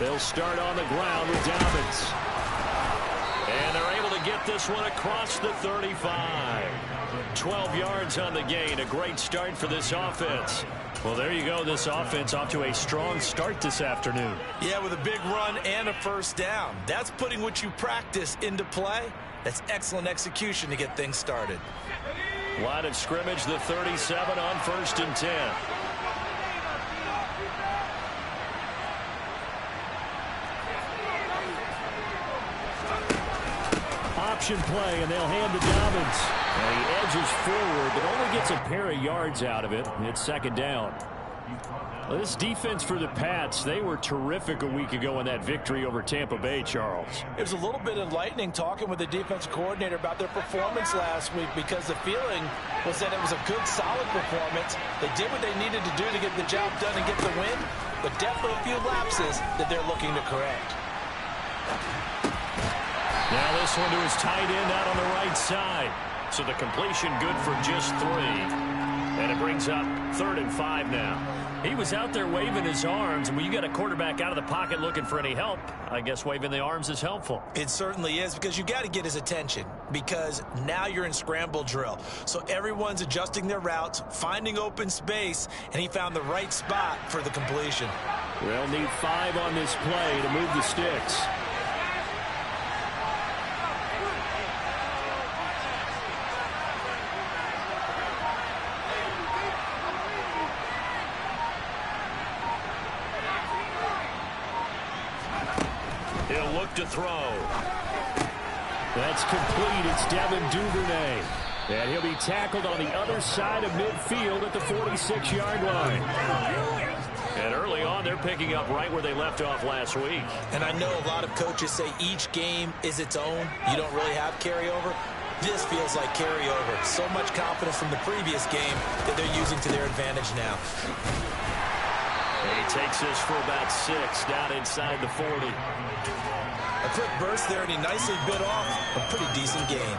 They'll start on the ground with Dobbins. And they're able to get this one across the 35. 12 yards on the gain. A great start for this offense. Well, there you go. This offense off to a strong start this afternoon. Yeah, with a big run and a first down. That's putting what you practice into play. That's excellent execution to get things started. Line of scrimmage, the 37 on 1st and 10. Option play, and they'll hand to Dobbins. And he edges forward, but only gets a pair of yards out of it. It's 2nd down. Well, this defense for the Pats, they were terrific a week ago in that victory over Tampa Bay, Charles. It was a little bit enlightening talking with the defensive coordinator about their performance last week, because the feeling was that it was a good, solid performance. They did what they needed to do to get the job done and get the win, but definitely a few lapses that they're looking to correct. Now this one to his tight end out on the right side. So the completion good for just 3. And it brings up 3rd and 5 now. He was out there waving his arms, and when you got a quarterback out of the pocket looking for any help, I guess waving the arms is helpful. It certainly is, because you got to get his attention, because now you're in scramble drill. So everyone's adjusting their routes, finding open space, and he found the right spot for the completion. They'll need 5 on this play to move the sticks. He'll look to throw. That's complete. It's Devin Duvernay. And he'll be tackled on the other side of midfield at the 46-yard line. And early on, they're picking up right where they left off last week. And I know a lot of coaches say each game is its own. You don't really have carryover. This feels like carryover. So much confidence from the previous game that they're using to their advantage now. And he takes this for about 6 down inside the 40. A quick burst there, and he nicely bit off a pretty decent gain.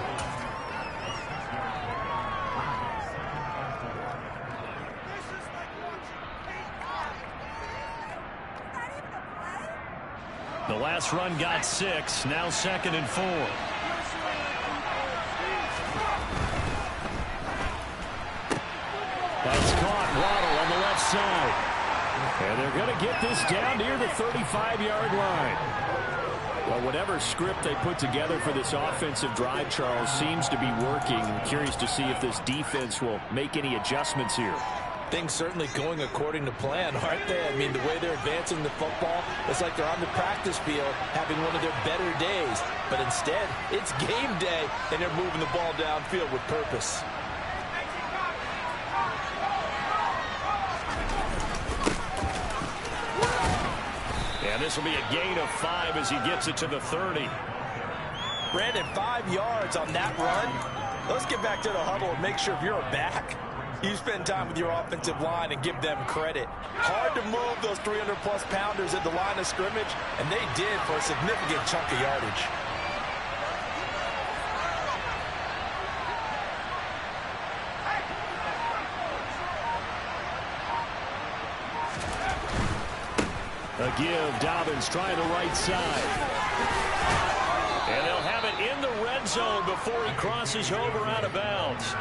The last run got 6. Now 2nd and 4. That's caught. Waddle on the left side. And they're going to get this down near the 35-yard line. Well, whatever script they put together for this offensive drive, Charles, seems to be working. I'm curious to see if this defense will make any adjustments here. Things certainly going according to plan, aren't they? I mean, the way they're advancing the football, it's like they're on the practice field having one of their better days. But instead, it's game day, and they're moving the ball downfield with purpose. And this will be a gain of 5 as he gets it to the 30. Brandon, 5 yards on that run. Let's get back to the huddle and make sure if you're a back, you spend time with your offensive line and give them credit. Hard to move those 300-plus pounders at the line of scrimmage, and they did for a significant chunk of yardage. A give, Dobbins trying the right side. And they'll have it in the red zone before he crosses over out of bounds.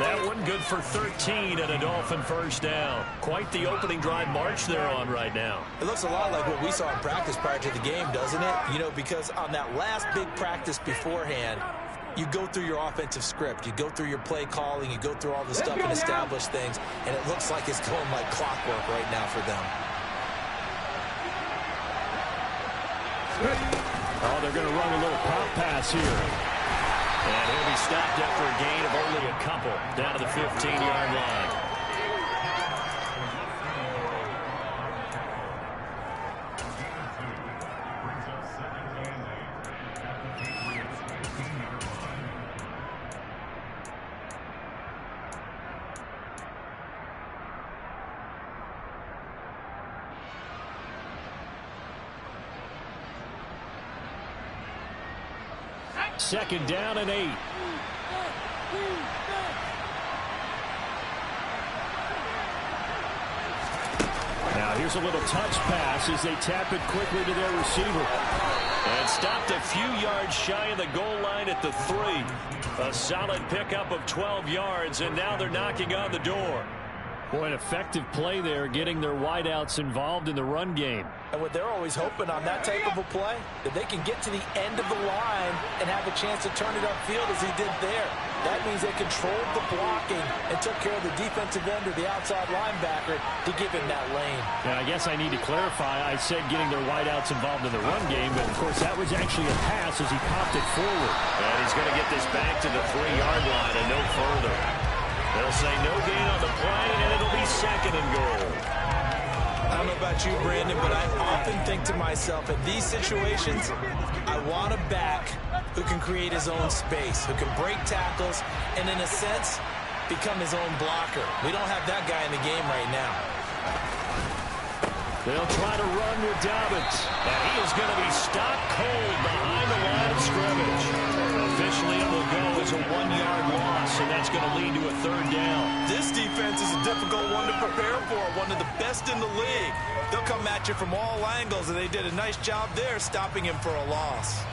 That one good for 13 and a Dolphin first down. Quite the opening drive march they're on right now. It looks a lot like what we saw in practice prior to the game, doesn't it? You know, because on that last big practice beforehand, you go through your offensive script, you go through your play calling, you go through all the stuff and establish things, and it looks like it's going like clockwork right now for them. Oh, they're going to run a little pop pass here. And he'll be stopped after a gain of only a couple down to the 15-yard line. Second down and 8. Now Here's a little touch pass as they tap it quickly to their receiver. And stopped a few yards shy of the goal line at the 3. A solid pickup of 12 yards, and now they're knocking on the door. Boy, an effective play there, getting their wideouts involved in the run game. And what they're always hoping on that type of a play, that they can get to the end of the line and have a chance to turn it upfield as he did there. That means they controlled the blocking and took care of the defensive end or the outside linebacker to give him that lane. And I guess I need to clarify, I said getting their wideouts involved in the run game, but of course that was actually a pass as he popped it forward. And he's going to get this back to the 3-yard line and no further. They'll say no gain on the play, and it'll be 2nd and goal. I don't know about you, Brandon, but I often think to myself, in these situations, I want a back who can create his own space, who can break tackles, and in a sense, become his own blocker. We don't have that guy in the game right now. They'll try to run with Dobbins, and he is going to be stopped cold behind the line of scrimmage. Officially, it will go as a 1-yard loss, and that's going to lead to a 3rd down. This defense is a difficult one to prepare for, one of the best in the league. They'll come at you from all angles, and they did a nice job there stopping him for a loss.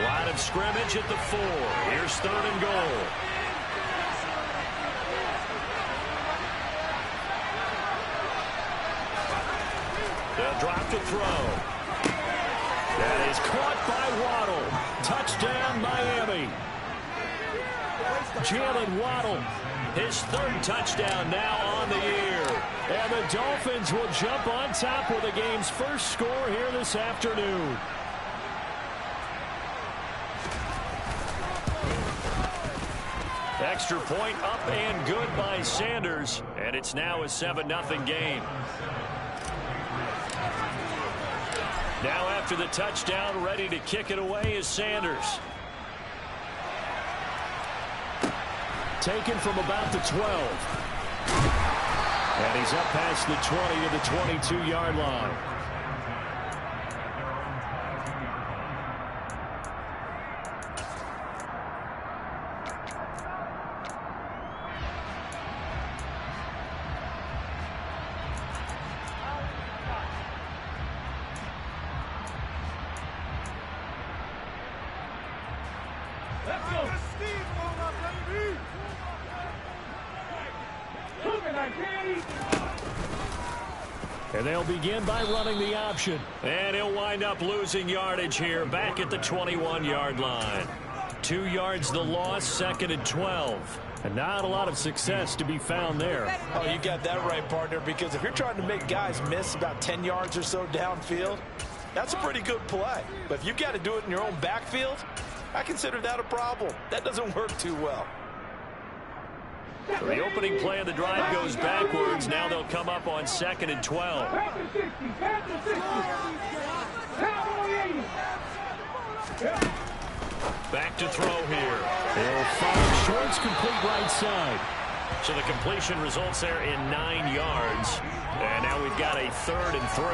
Line of scrimmage at the 4. Here's 3rd and goal. They'll drop to throw. That is caught by Waddle. Touchdown, Miami. Jalen Waddle, his 3rd touchdown now on the year. And the Dolphins will jump on top with the game's first score here this afternoon. Extra point up and good by Sanders. And it's now a 7-0 game. Now after the touchdown, ready to kick it away is Sanders. Taken from about the 12. And he's up past the 20 to the 22-yard line. And they'll begin by running the option. And he'll wind up losing yardage here back at the 21-yard line. 2 yards the loss, 2nd and 12. And not a lot of success to be found there. Oh, you got that right, partner, because if you're trying to make guys miss about 10 yards or so downfield, that's a pretty good play. But if you've got to do it in your own backfield, I consider that a problem. That doesn't work too well. So the opening play of the drive goes backwards. Now they'll come up on 2nd and 12. Back to throw here. They'll fire shorts, complete right side. So the completion results there in 9 yards. And now we've got a 3rd and 3.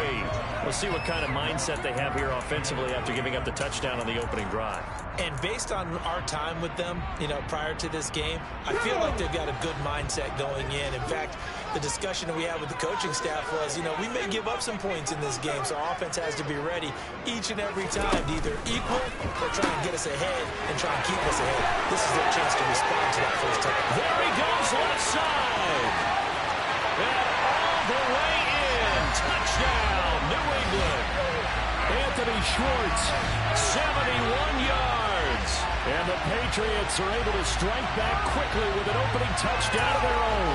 We'll see what kind of mindset they have here offensively after giving up the touchdown on the opening drive. And based on our time with them, prior to this game, I feel like they've got a good mindset going in. In fact, the discussion that we had with the coaching staff was, we may give up some points in this game, so our offense has to be ready each and every time to either equal or try and get us ahead and try and keep us ahead. This is their chance to respond to that first touchdown. There he goes, left side. And all the way in. Touchdown, New England. Anthony Schwartz, 71 yards. And the Patriots are able to strike back quickly with an opening touchdown of their own.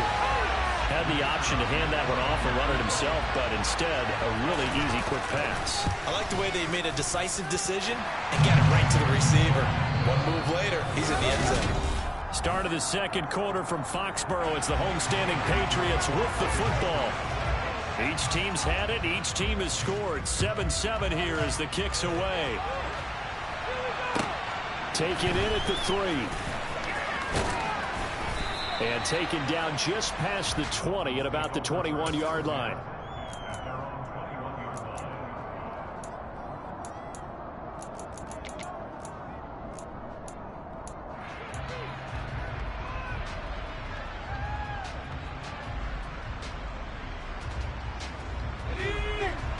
Had the option to hand that one off and run it himself, but instead, a really easy, quick pass. I like the way they made a decisive decision and got it right to the receiver. One move later, he's in the end zone. Start of the 2nd quarter from Foxborough. It's the homestanding Patriots with the football. Each team's had it. Each team has scored. 7-7 here as the kick's away. Taken in at the 3. And taken down just past the 20 at about the 21-yard line.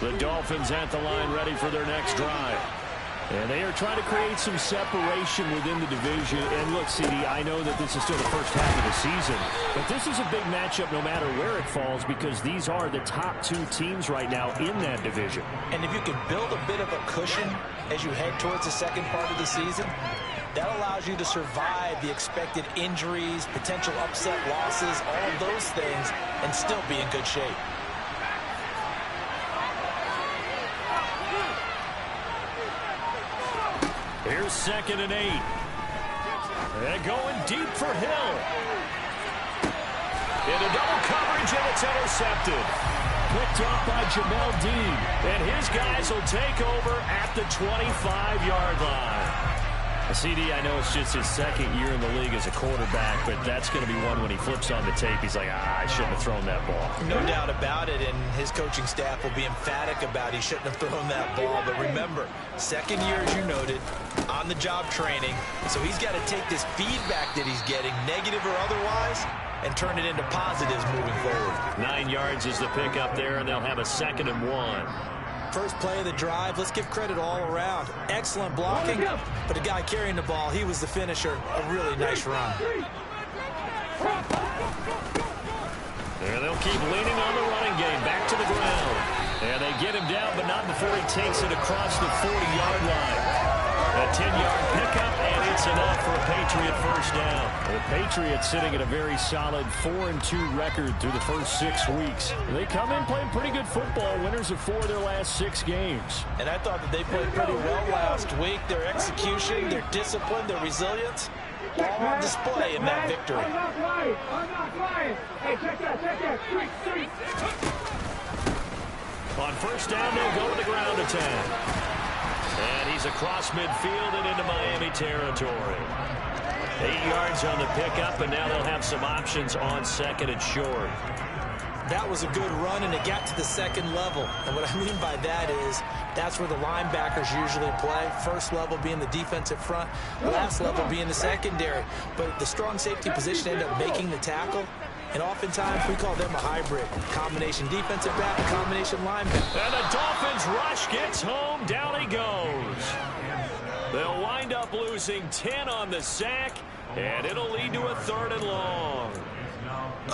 The Dolphins at the line ready for their next drive. And they are trying to create some separation within the division. And look, CD, I know that this is still the first half of the season, but this is a big matchup no matter where it falls because these are the top two teams right now in that division. And if you can build a bit of a cushion as you head towards the second part of the season, that allows you to survive the expected injuries, potential upset losses, all of those things, and still be in good shape. Here's 2nd and 8. And going deep for Hill. Into double coverage, and it's intercepted. Picked up by Jamel Dean. And his guys will take over at the 25-yard line. CD, I know it's just his second year in the league as a quarterback, but that's going to be one when he flips on the tape. He's like, I shouldn't have thrown that ball. No doubt about it, and his coaching staff will be emphatic about he shouldn't have thrown that ball. But remember, second year, as you noted, on-the-job training, so he's got to take this feedback that he's getting, negative or otherwise, and turn it into positives moving forward. 9 yards is the pickup there, and they'll have a 2nd and 1. First play of the drive, let's give credit all around. Excellent blocking, but the guy carrying the ball, he was the finisher. A really nice run. There they'll keep leaning on the running game. Back to the ground. And they get him down, but not before he takes it across the 40-yard line. A 10-yard pickup, and it's enough for a Patriot first down. The Patriots sitting at a very solid 4-2 record through the first 6 weeks. They come in playing pretty good football, winners of 4 of their last 6 games. And I thought that they played pretty well last week. Their execution, their discipline, their resilience, all on display in that victory. I'm not flying. Hey, check that. On first down, they'll go to the ground attack. And he's across midfield and into Miami territory. 8 yards on the pickup, and now they'll have some options on 2nd and short. That was a good run, and it got to the second level. And what I mean by that is that's where the linebackers usually play. First level being the defensive front, last level being the secondary. But the strong safety position ended up making the tackle. And oftentimes, we call them a hybrid. Combination defensive back, combination linebacker. And the Dolphins rush gets home. Down he goes. They'll wind up losing 10 on the sack, and it'll lead to a 3rd and long.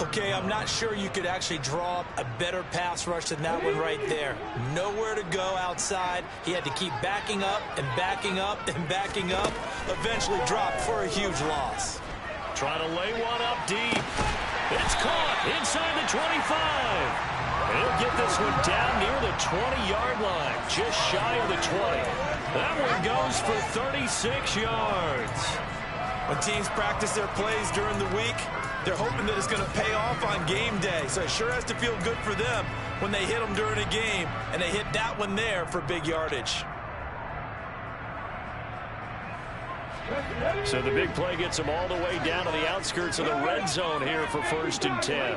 Okay, I'm not sure you could actually draw up a better pass rush than that one right there. Nowhere to go outside. He had to keep backing up and backing up and backing up. Eventually dropped for a huge loss. Trying to lay one up deep. It's caught inside the 25. He'll get this one down near the 20-yard line, just shy of the 20. That one goes for 36 yards. When teams practice their plays during the week, they're hoping that it's going to pay off on game day. So it sure has to feel good for them when they hit them during a game, and they hit that one there for big yardage. So the big play gets him all the way down to the outskirts of the red zone here for 1st and 10.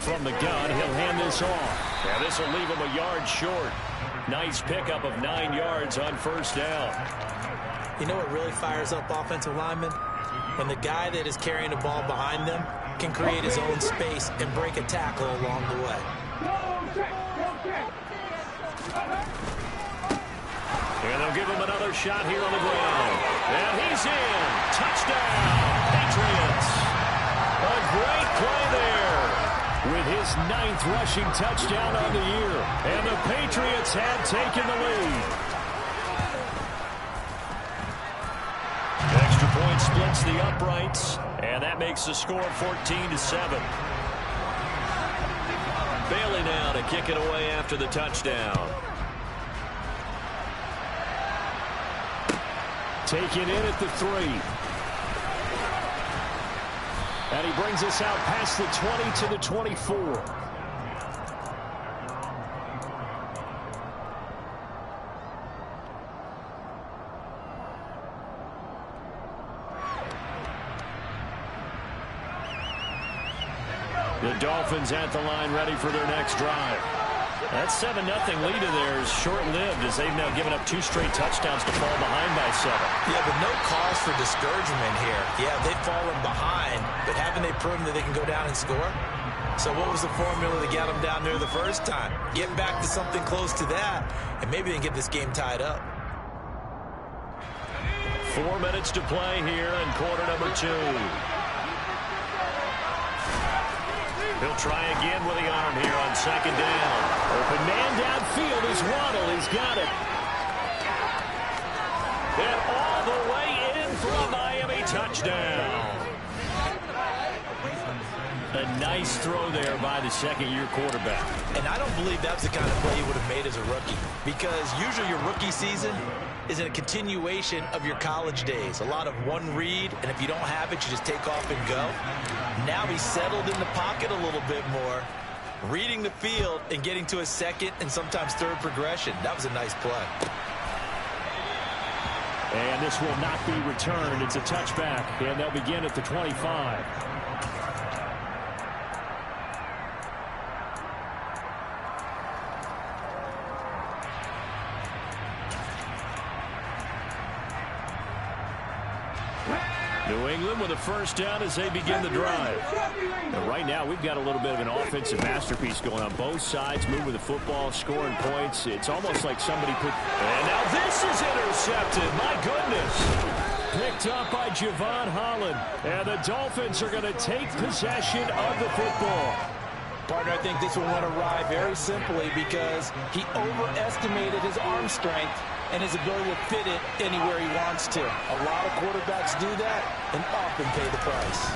From the gun, he'll hand this off. Now this will leave him a yard short. Nice pickup of 9 yards on first down. You know what really fires up offensive linemen? When the guy that is carrying the ball behind them can create his own space and break a tackle along the way. And they'll give him another shot here on the ground. And he's in. Touchdown, Patriots. A great play there with his 9th rushing touchdown on the year. And the Patriots have taken the lead. Extra point splits the uprights. And that makes the score 14-7. Bailey now to kick it away after the touchdown. Taken in at the 3. And he brings us out past the 20 to the 24. The Dolphins at the line ready for their next drive. That 7-0 lead of theirs short-lived as they've now given up 2 straight touchdowns to fall behind by 7. Yeah, but no cause for discouragement here. Yeah, they've fallen behind, but haven't they proven that they can go down and score? So what was the formula to get them down there the first time? Get back to something close to that, and maybe they can get this game tied up. 4 minutes to play here in quarter number 2. He'll try again with the arm here on second down. Open man downfield is Waddle. He's got it. And all the way in for a Miami touchdown. A nice throw there by the second-year quarterback. And I don't believe that's the kind of play he would have made as a rookie, because usually your rookie season is a continuation of your college days. A lot of one read, and if you don't have it, you just take off and go. Now he's settled in the pocket a little bit more, reading the field and getting to a second and sometimes third progression. That was a nice play. And this will not be returned. It's a touchback, and they'll begin at the 25. New England with a first down as they begin the drive. And right now, we've got a little bit of an offensive masterpiece going on both sides, moving the football, scoring points. It's almost like somebody put... And now this is intercepted. My goodness. Picked up by Javon Holland. And the Dolphins are going to take possession of the football. Partner, I think this one went awry very simply because he overestimated his arm strength and his ability to fit it anywhere he wants to. A lot of quarterbacks do that and often pay the price.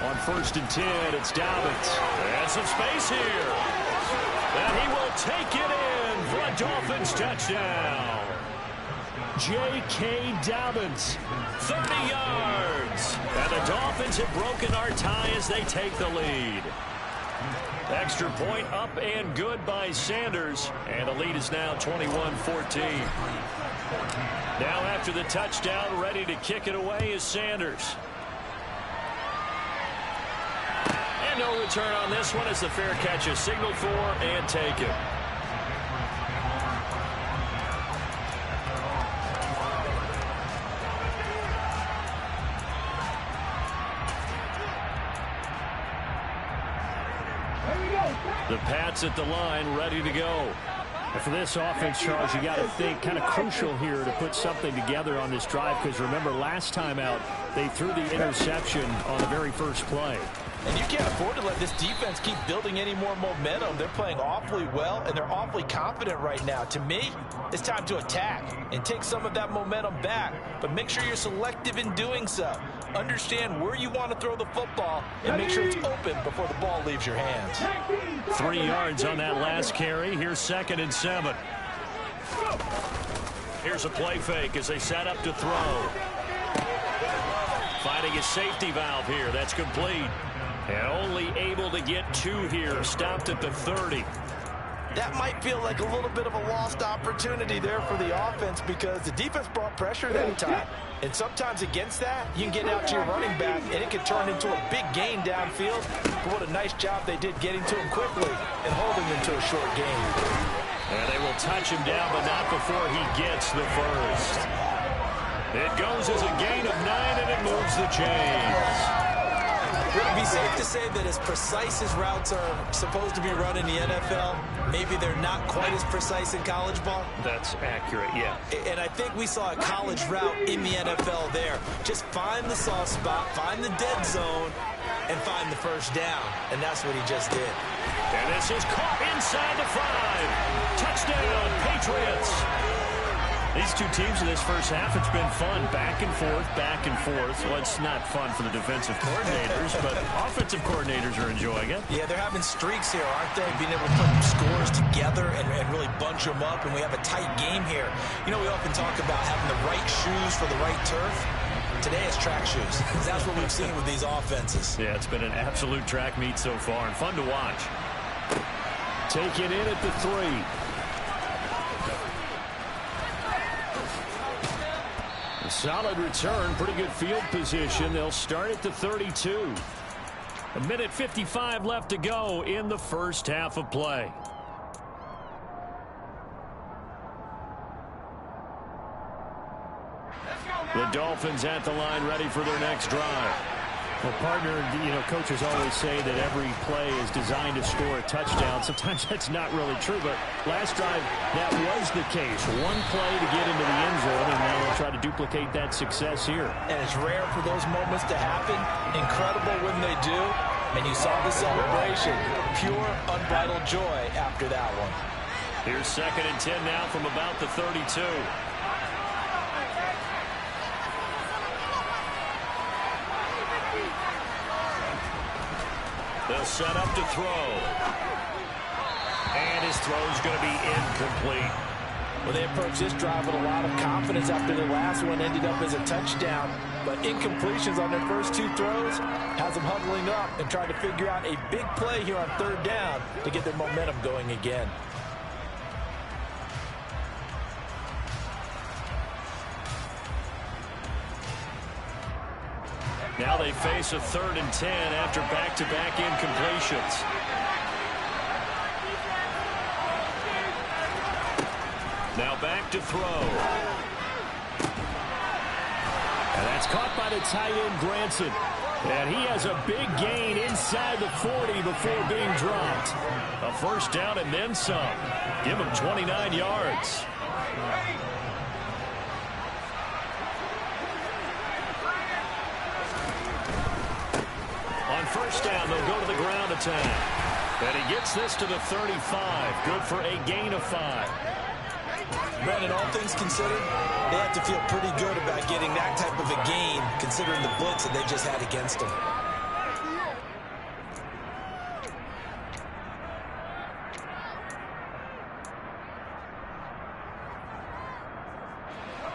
On 1st and 10, it's Dobbins. And some space here. And he will take it in for a Dolphins touchdown. J.K. Dobbins, 30 yards. And the Dolphins have broken our tie as they take the lead. Extra point up and good by Sanders. And the lead is now 21-14. Now after the touchdown, ready to kick it away is Sanders. And no return on this one as the fair catch is signaled for and taken. The Pats at the line, ready to go. And for this offense, Charles, you got to think kind of crucial here to put something together on this drive, because remember last time out, they threw the interception on the very first play. And you can't afford to let this defense keep building any more momentum. They're playing awfully well, and they're awfully confident right now. To me, it's time to attack and take some of that momentum back, but make sure you're selective in doing so. Understand where you want to throw the football and make sure it's open before the ball leaves your hands. 3 yards on that last carry. Here's 2nd and 7. Here's a play fake as they set up to throw. Finding a safety valve here. That's complete. And only able to get 2 here. Stopped at the 30. That might feel like a little bit of a lost opportunity there for the offense because the defense brought pressure that time. And sometimes against that, you can get out to your running back, and it can turn into a big gain downfield. But what a nice job they did getting to him quickly and holding him to a short gain. And they will touch him down, but not before he gets the first. It goes as a gain of 9, and it moves the chains. Would it be safe to say that as precise as routes are supposed to be run in the NFL, maybe they're not quite as precise in college ball? That's accurate, yeah. And I think we saw a college route in the NFL there. Just find the soft spot, find the dead zone, and find the first down. And that's what he just did. And this is caught inside the 5. Touchdown, Patriots. These two teams in this first half, it's been fun. Back and forth, back and forth. Well, it's not fun for the defensive coordinators, but offensive coordinators are enjoying it. Yeah, they're having streaks here, aren't they? Being able to put scores together and really bunch them up, and we have a tight game here. You know, we often talk about having the right shoes for the right turf. Today it's track shoes. That's what we've seen with these offenses. Yeah, it's been an absolute track meet so far, and fun to watch. Taken in at the 3. Solid return, pretty good field position. They'll start at the 32. 1:55 left to go in the first half of play. The Dolphins at the line, ready for their next drive. Well, partner, coaches always say that every play is designed to score a touchdown. Sometimes that's not really true, but last drive, that was the case. One play to get into the end zone, and now they'll try to duplicate that success here. And it's rare for those moments to happen. Incredible when they do. And you saw the celebration. Pure, unbridled joy after that one. Here's 2nd and 10 now from about the 32. They'll set up to throw. And his throw's going to be incomplete. Well, they approached this drive with a lot of confidence after the last one ended up as a touchdown. But incompletions on their first 2 throws has them huddling up and trying to figure out a big play here on 3rd down to get their momentum going again. Now they face a 3rd and 10 after back-to-back incompletions. Now back to throw. And that's caught by the tight end, Granson. And he has a big gain inside the 40 before being dropped. A 1st down and then some. Give him 29 yards. On 1st down, they'll go to the ground attack. And he gets this to the 35. Good for a gain of 5. Brandon, all things considered, they have to feel pretty good about getting that type of a gain, considering the blitz that they just had against them.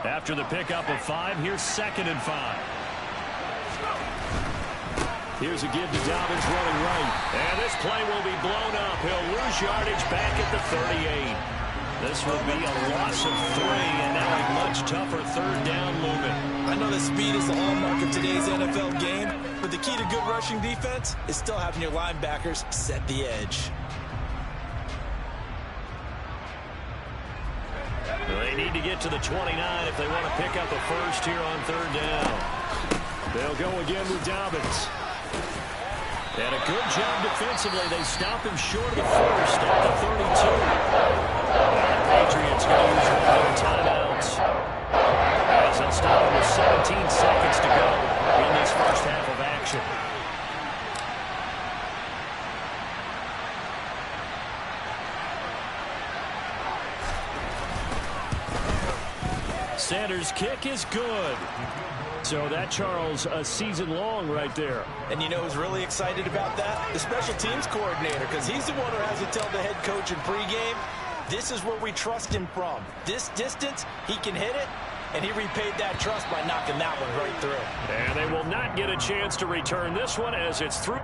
After the pickup of 5, here's 2nd and 5. Here's a give to Dobbins running right. And this play will be blown up. He'll lose yardage back at the 38. This will be a loss of 3, and now a much tougher 3rd down looming. I know that speed is the hallmark of today's NFL game, but the key to good rushing defense is still having your linebackers set the edge. They need to get to the 29 if they want to pick up a 1st here on 3rd down. They'll go again with Dobbins. And a good job defensively. They stop him short of the 1st at the 32. And the Patriots going to use one of their timeouts. As they'll stop him with 17 seconds to go in this 1st half of action. Sanders' kick is good. So that, Charles, a season long right there. And you know who's really excited about that? The special teams coordinator, because he's the one who has to tell the head coach in pregame, this is where we trust him from. This distance, he can hit it, and he repaid that trust by knocking that one right through. And they will not get a chance to return this one as it's through.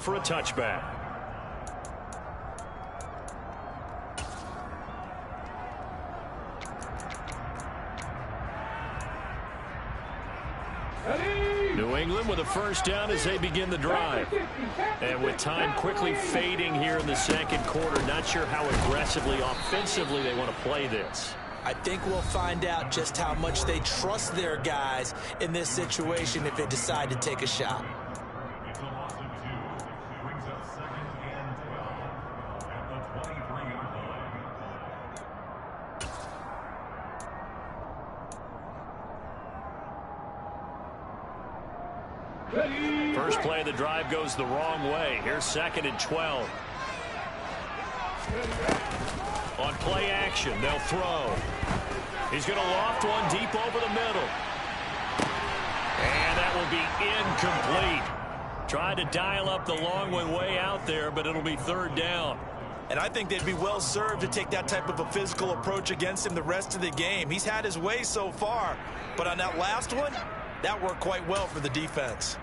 For a touchback. New England with a 1st down as they begin the drive. And with time quickly fading here in the 2nd quarter, not sure how aggressively, offensively they want to play this. I think we'll find out just how much they trust their guys in this situation if they decide to take a shot. First play of the drive goes the wrong way. Here's 2nd and 12. On play action, they'll throw. He's going to loft one deep over the middle. And that will be incomplete. Tried to dial up the long one way out there, but it'll be 3rd down. And I think they'd be well served to take that type of a physical approach against him the rest of the game. He's had his way so far, but on that last one, that worked quite well for the defense.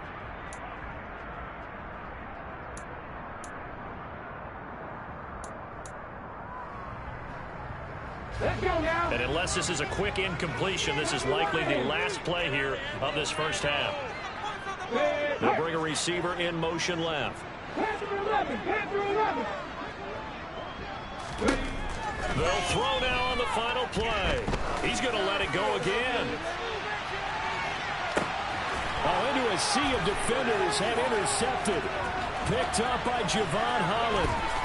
Let's go! go now. And unless this is a quick incompletion, this is likely the last play here of this first half. They'll bring a receiver in motion left. Panther 11, Panther 11. They'll throw now on the final play. He's going to let it go again. Oh, into a sea of defenders and intercepted. Picked up by Javon Holland.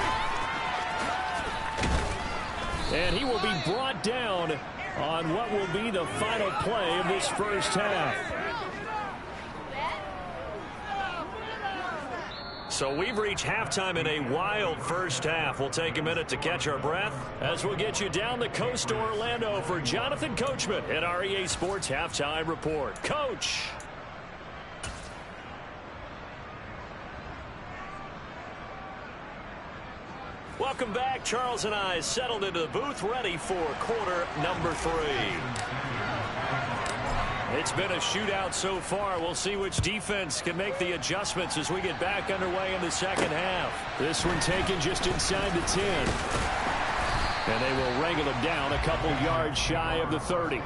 And he will be brought down on what will be the final play of this first half. So we've reached halftime in a wild first half. We'll take a minute to catch our breath as we'll get you down the coast to Orlando for Jonathan Coachman at our EA Sports Halftime Report. Coach. Welcome back. Charles and I settled into the booth ready for quarter number 3. It's been a shootout so far. We'll see which defense can make the adjustments as we get back underway in the second half. This one taken just inside the 10. And they will wrangle him down a couple yards shy of the 30.